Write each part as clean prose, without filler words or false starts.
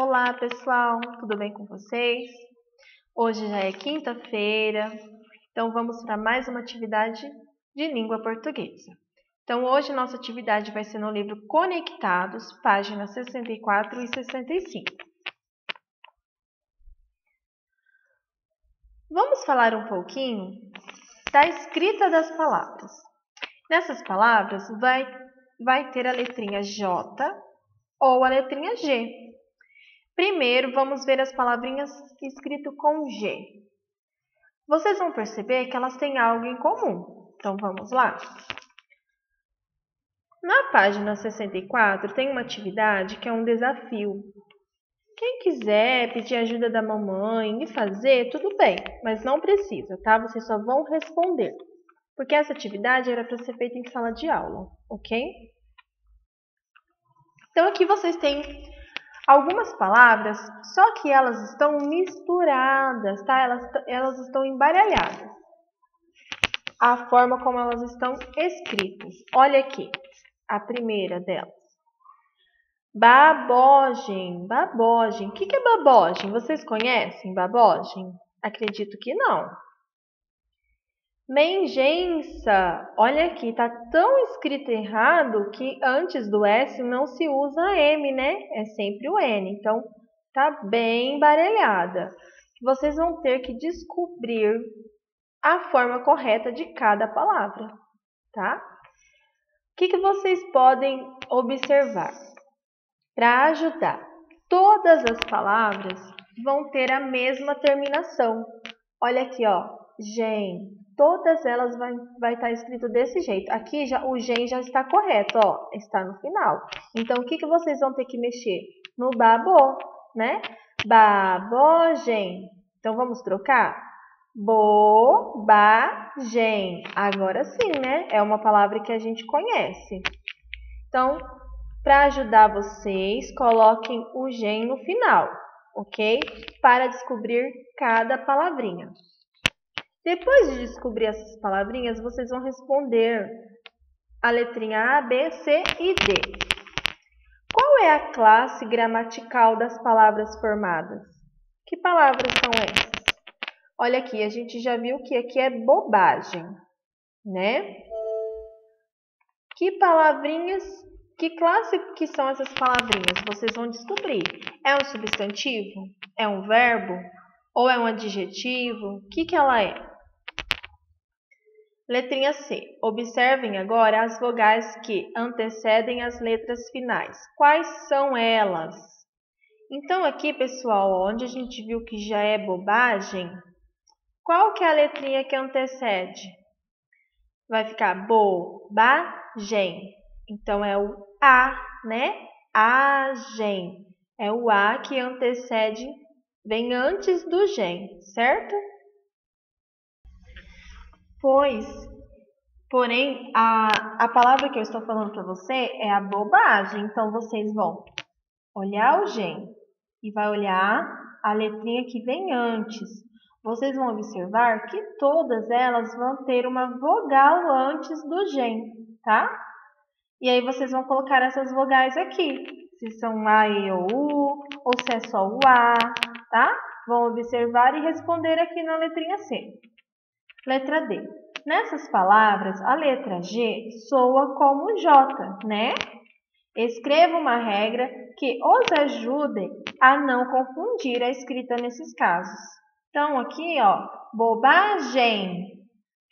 Olá pessoal, tudo bem com vocês? Hoje já é quinta-feira, então vamos para mais uma atividade de língua portuguesa. Então hoje nossa atividade vai ser no livro Conectados, páginas 64 e 65. Vamos falar um pouquinho da escrita das palavras. Nessas palavras vai ter a letrinha J ou a letrinha G. Primeiro, vamos ver as palavrinhas escritas com G. Vocês vão perceber que elas têm algo em comum. Então, vamos lá. Na página 64, tem uma atividade que é um desafio. Quem quiser pedir ajuda da mamãe e fazer, tudo bem, mas não precisa, tá? Vocês só vão responder. Porque essa atividade era para ser feita em sala de aula, ok? Então, aqui vocês têm algumas palavras, só que elas estão misturadas, tá? Elas estão embaralhadas. A forma como elas estão escritas. Olha aqui, a primeira delas. Babogem, babogem. O que é babogem? Vocês conhecem babogem? Acredito que não. Mengença. Olha aqui, tá tão escrito errado que antes do S não se usa M, né? É sempre o N. Então, tá bem embaralhada. Vocês vão ter que descobrir a forma correta de cada palavra, tá? O que vocês podem observar? Para ajudar, todas as palavras vão ter a mesma terminação. Olha aqui, ó, gen. Todas elas vai estar escrito desse jeito. Aqui já o gen já está correto, ó, está no final. Então, o que vocês vão ter que mexer? No babo, né? Babogem. Então, vamos trocar? Bobagem. Agora sim, né? É uma palavra que a gente conhece. Então, para ajudar vocês, coloquem o gen no final, ok? Para descobrir cada palavrinha. Depois de descobrir essas palavrinhas, vocês vão responder a letrinha A, B, C e D. Qual é a classe gramatical das palavras formadas? Que palavras são essas? Olha aqui, a gente já viu que aqui é bobagem, né? Que palavrinhas, que classe que são essas palavrinhas? Vocês vão descobrir. É um substantivo? É um verbo? Ou é um adjetivo? O que ela é? Letrinha C. Observem agora as vogais que antecedem as letras finais. Quais são elas? Então, aqui, pessoal, onde a gente viu que já é bobagem, qual que é a letrinha que antecede? Vai ficar bobagem. Então, é o A, né? Agem. É o A que antecede, vem antes do gen, certo? Porém, a palavra que eu estou falando para você é a bobagem. Então, vocês vão olhar o gen e vai olhar a letrinha que vem antes. Vocês vão observar que todas elas vão ter uma vogal antes do gen, tá? E aí, vocês vão colocar essas vogais aqui. Se são A, E ou U, ou se é só o A, tá? Vão observar e responder aqui na letrinha C. Letra D. Nessas palavras, a letra G soa como J, né? Escreva uma regra que os ajude a não confundir a escrita nesses casos. Então, aqui, ó, bobagem.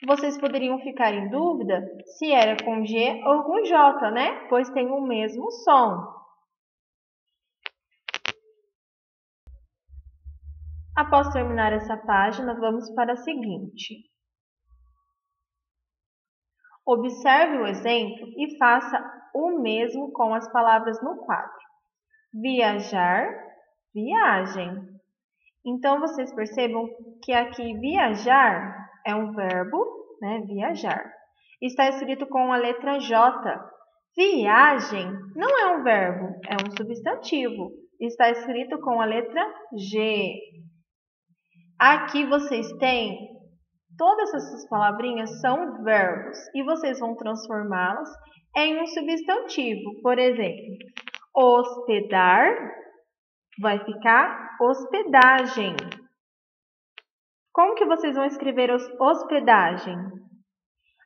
Vocês poderiam ficar em dúvida se era com G ou com J, né? Pois tem o mesmo som. Após terminar essa página, vamos para a seguinte. Observe o exemplo e faça o mesmo com as palavras no quadro. Viajar, viagem. Então, vocês percebam que aqui viajar é um verbo, né? Viajar. Está escrito com a letra J. Viagem não é um verbo, é um substantivo. Está escrito com a letra G. Aqui vocês têm todas essas palavrinhas são verbos e vocês vão transformá-las em um substantivo. Por exemplo, hospedar, vai ficar hospedagem. Como que vocês vão escrever hospedagem?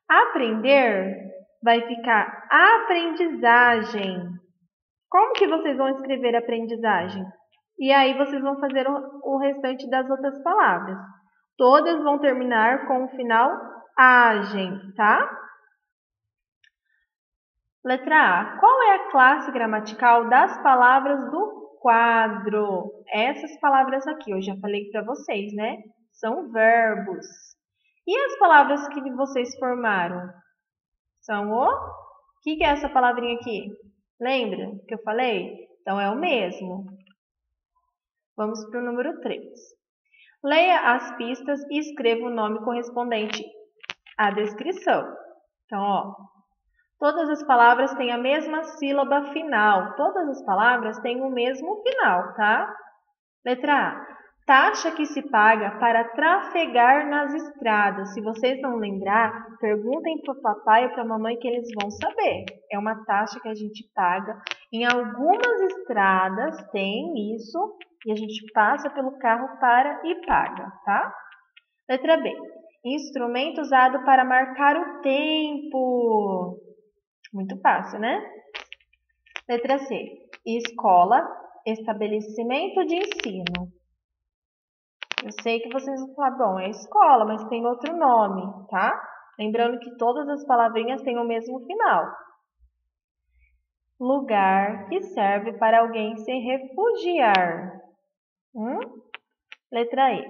Aprender vai ficar aprendizagem. Como que vocês vão escrever aprendizagem? E aí vocês vão fazer o restante das outras palavras. Todas vão terminar com o final agem, tá? Letra A. Qual é a classe gramatical das palavras do quadro? Essas palavras aqui, eu já falei para vocês, né? São verbos. E as palavras que vocês formaram? São o... que é essa palavrinha aqui? Lembra que eu falei? Então, é o mesmo. Vamos para o número 3. Leia as pistas e escreva o nome correspondente à descrição. Então, ó, todas as palavras têm a mesma sílaba final. Todas as palavras têm o mesmo final, tá? Letra A. Taxa que se paga para trafegar nas estradas. Se vocês não lembrar, perguntem para o papai ou para a mamãe que eles vão saber. É uma taxa que a gente paga. Em algumas estradas tem isso e a gente passa pelo carro para e paga, tá? Letra B. Instrumento usado para marcar o tempo. Muito fácil, né? Letra C. Escola, estabelecimento de ensino. Eu sei que vocês vão falar, bom, é escola, mas tem outro nome, tá? Lembrando que todas as palavrinhas têm o mesmo final. Lugar que serve para alguém se refugiar. Letra E.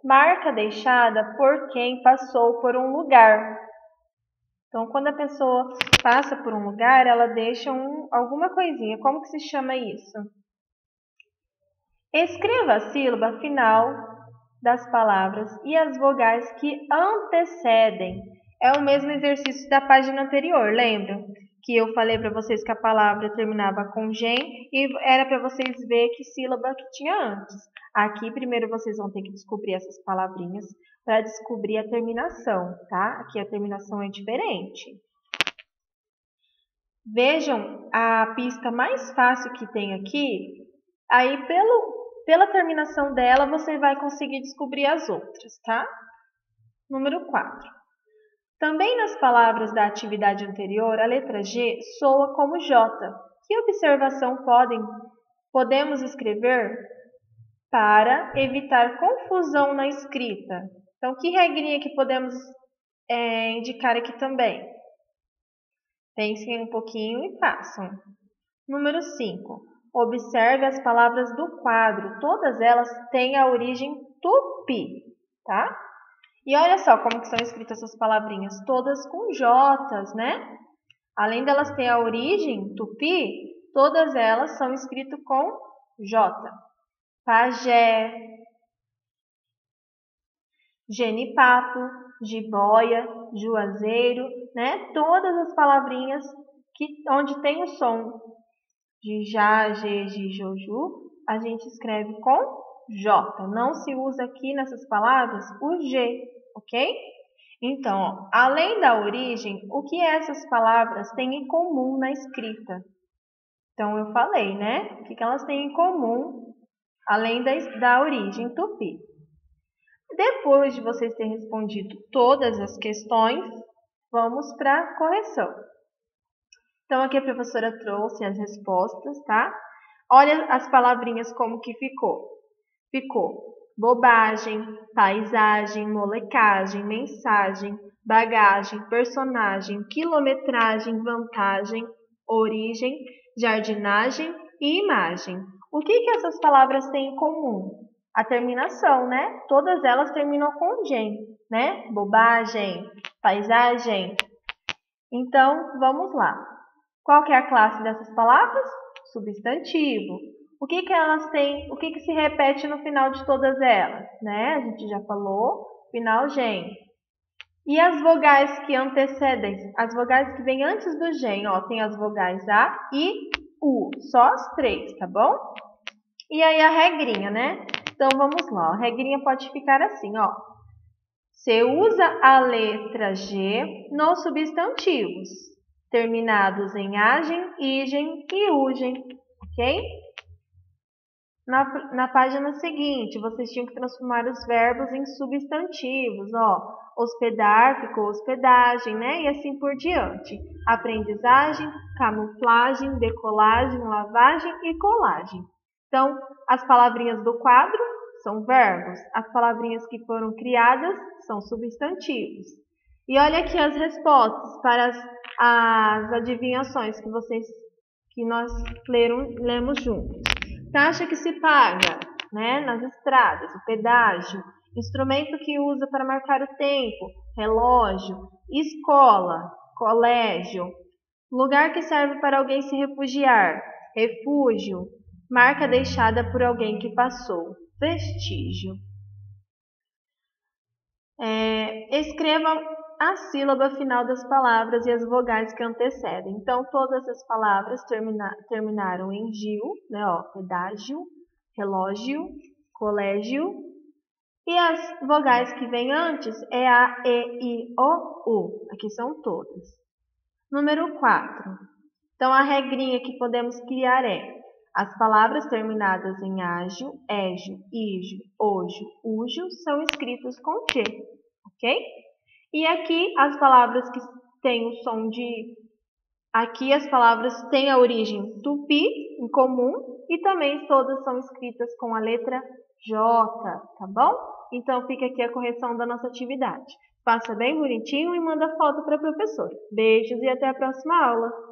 Marca deixada por quem passou por um lugar. Então, quando a pessoa passa por um lugar, ela deixa alguma coisinha. Como que se chama isso? Escreva a sílaba final das palavras e as vogais que antecedem. É o mesmo exercício da página anterior, lembram? Que eu falei para vocês que a palavra terminava com gen e era para vocês verem que sílaba que tinha antes. Aqui, primeiro, vocês vão ter que descobrir essas palavrinhas para descobrir a terminação, tá? Aqui a terminação é diferente. Vejam a pista mais fácil que tem aqui. Aí, pela terminação dela, você vai conseguir descobrir as outras, tá? Número 4. Também nas palavras da atividade anterior, a letra G soa como J. Que observação podemos escrever para evitar confusão na escrita? Então, que regrinha que podemos indicar aqui também? Pensem um pouquinho e façam. Número 5. Observe as palavras do quadro. Todas elas têm a origem tupi, tá? E olha só como que são escritas essas palavrinhas. Todas com J's, né? Além delas ter a origem tupi, todas elas são escritas com J. Pajé, genipapo, jiboia, juazeiro, né? Todas as palavrinhas onde tem o som de já, ge, gi, joju, a gente escreve com J. Não se usa aqui nessas palavras o G, ok? Então, ó, além da origem, o que essas palavras têm em comum na escrita? Então, eu falei, né? O que elas têm em comum, além da origem tupi. Depois de vocês terem respondido todas as questões, vamos para a correção. Então, aqui a professora trouxe as respostas, tá? Olha as palavrinhas como que ficou. Ficou bobagem, paisagem, molecagem, mensagem, bagagem, personagem, quilometragem, vantagem, origem, jardinagem e imagem. O que essas palavras têm em comum? A terminação, né? Todas elas terminam com gen, né? Bobagem, paisagem. Então, vamos lá. Qual que é a classe dessas palavras? Substantivo. O que elas têm? O que se repete no final de todas elas? Né? A gente já falou, final gen. E as vogais que antecedem? As vogais que vêm antes do gen, ó, tem as vogais A e U, só as 3, tá bom? E aí a regrinha, né? Então vamos lá, a regrinha pode ficar assim, ó. Você usa a letra G nos substantivos, terminados em agem, igen e ugem, ok? Na página seguinte, vocês tinham que transformar os verbos em substantivos, ó. Hospedar ficou hospedagem, né? E assim por diante. Aprendizagem, camuflagem, decolagem, lavagem e colagem. Então, as palavrinhas do quadro são verbos. As palavrinhas que foram criadas são substantivos. E olha aqui as respostas para as adivinhações que nós lemos juntos. Taxa que se paga, né, nas estradas, o pedágio, instrumento que usa para marcar o tempo, relógio, escola, colégio, lugar que serve para alguém se refugiar, refúgio, marca deixada por alguém que passou, vestígio. Escreva a sílaba final das palavras e as vogais que antecedem. Então, todas as palavras terminaram em gil, né? Ó, pedágio, relógio, colégio. E as vogais que vêm antes é a, e, I, O, U. Aqui são todas. Número 4. Então, a regrinha que podemos criar é: as palavras terminadas em ágio, égio, ígio, ógio, úgio são escritas com G, ok? E aqui as palavras que têm o som de... Aqui as palavras têm a origem tupi, em comum, e também todas são escritas com a letra J, tá bom? Então fica aqui a correção da nossa atividade. Faça bem bonitinho e manda foto para a professora. Beijos e até a próxima aula!